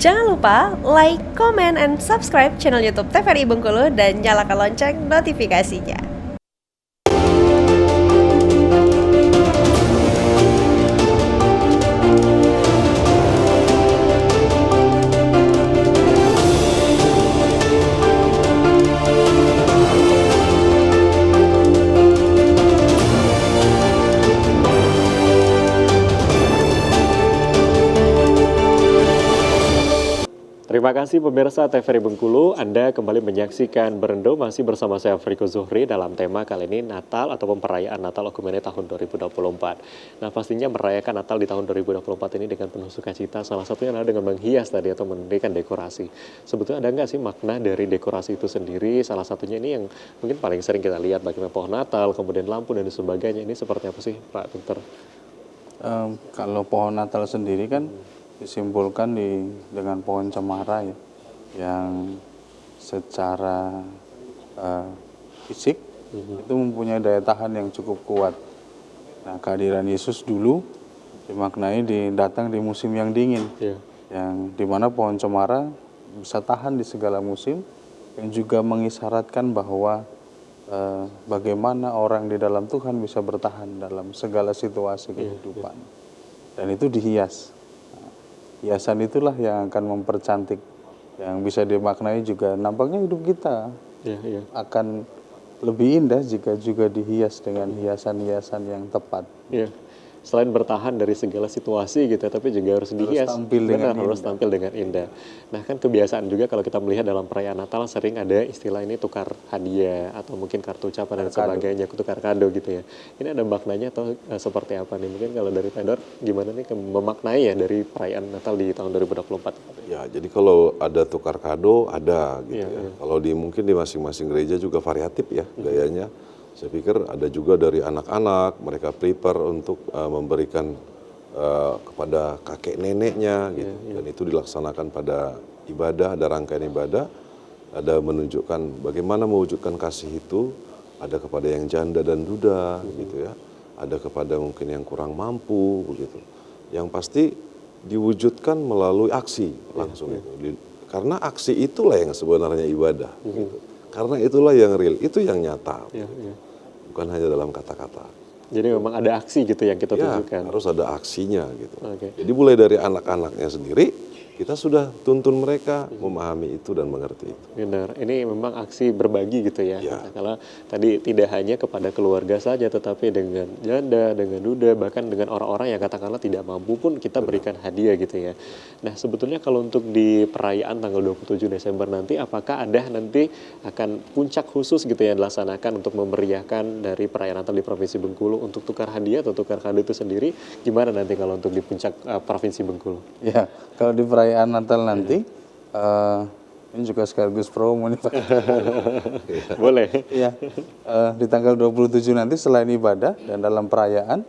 Jangan lupa like, comment, and subscribe channel YouTube TVRI Bengkulu dan nyalakan lonceng notifikasinya. Terima kasih pemirsa TVRI Bengkulu, Anda kembali menyaksikan Berendo masih bersama saya Friko Zuhri dalam tema kali ini Natal atau perayaan Natal Okumene tahun 2024. Nah pastinya merayakan Natal di tahun 2024 ini dengan penuh sukacita, salah satunya adalah dengan menghias tadi atau memberikan dekorasi. Sebetulnya ada nggak sih makna dari dekorasi itu sendiri? Salah satunya ini yang mungkin paling sering kita lihat bagaimana pohon Natal, kemudian lampu dan sebagainya. Ini seperti apa sih Pak Dokter? Kalau pohon Natal sendiri kan disimpulkan dengan pohon cemara ya, yang secara fisik itu mempunyai daya tahan yang cukup kuat. Nah, kehadiran Yesus dulu dimaknai datang di musim yang dingin, yang dimana pohon cemara bisa tahan di segala musim, yang juga mengisyaratkan bahwa bagaimana orang di dalam Tuhan bisa bertahan dalam segala situasi kehidupan. Dan itu dihias. Hiasan itulah yang akan mempercantik, yang bisa dimaknai juga nampaknya hidup kita akan lebih indah jika juga dihias dengan hiasan-hiasan yang tepat. Selain bertahan dari segala situasi gitu, tapi juga harus dihias. Harus tampil dengan indah. Nah kan kebiasaan juga kalau kita melihat dalam perayaan Natal sering ada istilah ini tukar hadiah atau mungkin kartu ucapan dan sebagainya, tukar kado gitu ya. Ini ada maknanya atau seperti apa nih? Mungkin kalau dari Pak Edward gimana nih memaknai ya dari perayaan Natal di tahun 2024? Ya, jadi kalau ada tukar kado ada gitu ya. Kalau mungkin di masing-masing gereja juga variatif ya gayanya. Saya pikir ada juga dari anak-anak, mereka prepare untuk memberikan kepada kakek neneknya gitu. Dan itu dilaksanakan pada ibadah, ada rangkaian ibadah, ada menunjukkan bagaimana mewujudkan kasih itu, ada kepada yang janda dan duda gitu ya, ada kepada mungkin yang kurang mampu begitu. Yang pasti diwujudkan melalui aksi langsung itu. Karena aksi itulah yang sebenarnya ibadah gitu. Karena itulah yang real, itu yang nyata. Bukan hanya dalam kata-kata. Jadi memang ada aksi gitu yang kita tunjukkan. Harus ada aksinya gitu. Jadi mulai dari anak-anaknya sendiri, kita sudah tuntun mereka memahami itu dan mengerti itu. Benar, ini memang aksi berbagi gitu ya. Karena tadi tidak hanya kepada keluarga saja, tetapi dengan janda, dengan duda, bahkan dengan orang-orang yang katakanlah tidak mampu pun kita berikan hadiah gitu ya. Nah sebetulnya kalau untuk di perayaan tanggal 27 Desember nanti, apakah ada nanti akan puncak khusus gitu ya dilaksanakan untuk memeriahkan dari perayaan Natal di Provinsi Bengkulu untuk tukar hadiah atau tukar kado itu sendiri? Gimana nanti kalau untuk di puncak Provinsi Bengkulu? Ya, kalau di perayaan Natal nanti, ini juga sekaligus promo nih Pak. Boleh. Iya, di tanggal 27 nanti selain ibadah dan dalam perayaan,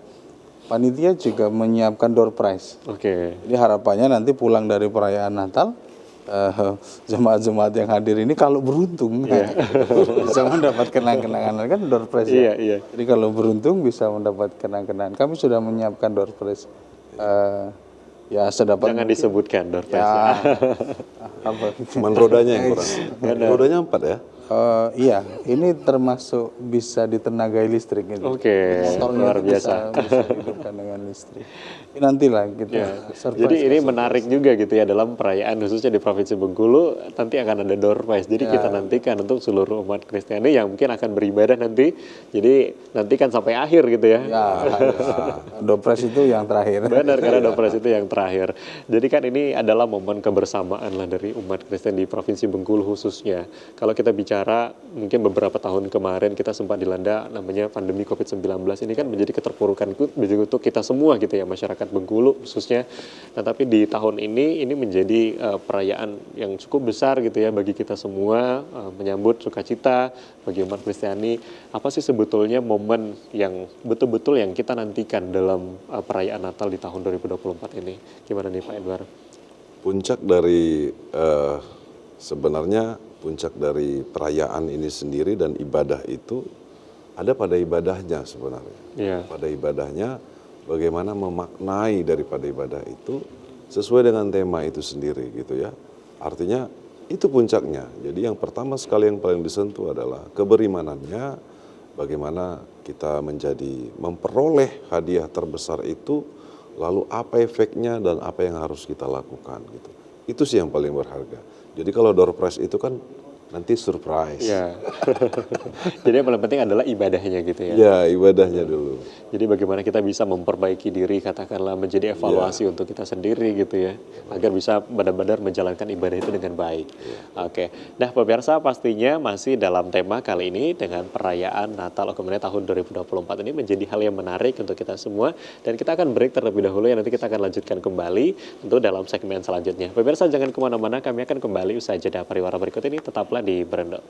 panitia juga menyiapkan door prize. Jadi harapannya nanti pulang dari perayaan Natal, jemaat-jemaat yang hadir ini kalau beruntung bisa mendapat kenang-kenangan, kan door prize ya. Jadi kalau beruntung bisa mendapat kenang-kenangan. Kami sudah menyiapkan door prize. Ya sedapat jangan disebutkan door prize. Cuman rodanya yang kurang. Rodanya 4 ya? Iya, ini termasuk bisa ditenagai listrik gitu. Luar biasa. Bisa dihidupkan dengan listrik. Ini nantilah kita Jadi ini menarik juga gitu ya dalam perayaan khususnya di Provinsi Bengkulu nanti akan ada door prize. Jadi kita nantikan untuk seluruh umat Kristiani yang mungkin akan beribadah nanti. Jadi nantikan sampai akhir gitu ya. Door prize itu yang terakhir. Benar, karena door prize itu yang terakhir. Jadi kan ini adalah momen kebersamaan lah dari umat Kristen di Provinsi Bengkulu khususnya. Kalau kita bicara mungkin beberapa tahun kemarin kita sempat dilanda namanya pandemi COVID-19, ini kan menjadi keterpurukan untuk kita semua gitu ya, masyarakat Bengkulu khususnya. Nah tapi di tahun ini menjadi perayaan yang cukup besar gitu ya bagi kita semua, menyambut sukacita bagi umat Kristiani. Apa sih sebetulnya momen yang betul-betul yang kita nantikan dalam perayaan Natal di tahun 2024 ini? Gimana nih Pak Edward? Puncak dari sebenarnya puncak dari perayaan ini sendiri dan ibadah itu ada pada ibadahnya sebenarnya. Pada ibadahnya bagaimana memaknai daripada ibadah itu sesuai dengan tema itu sendiri gitu ya. Artinya itu puncaknya. Jadi yang pertama sekali yang paling disentuh adalah keberimanannya, bagaimana kita memperoleh hadiah terbesar itu, lalu apa efeknya dan apa yang harus kita lakukan gitu. Itu sih yang paling berharga. Jadi kalau door prize itu kan nanti surprise. Ya. Jadi yang paling penting adalah ibadahnya gitu ya. Ya, ibadahnya dulu. Jadi bagaimana kita bisa memperbaiki diri, katakanlah menjadi evaluasi untuk kita sendiri gitu ya, agar bisa benar-benar menjalankan ibadah itu dengan baik. Oke, nah pemirsa pastinya masih dalam tema kali ini dengan perayaan Natal kemudian tahun 2024 ini menjadi hal yang menarik untuk kita semua, dan kita akan break terlebih dahulu ya, nanti kita akan lanjutkan kembali tentu dalam segmen selanjutnya. Pemirsa jangan kemana-mana, kami akan kembali usai jeda pariwara berikut ini, tetaplah di Berendo.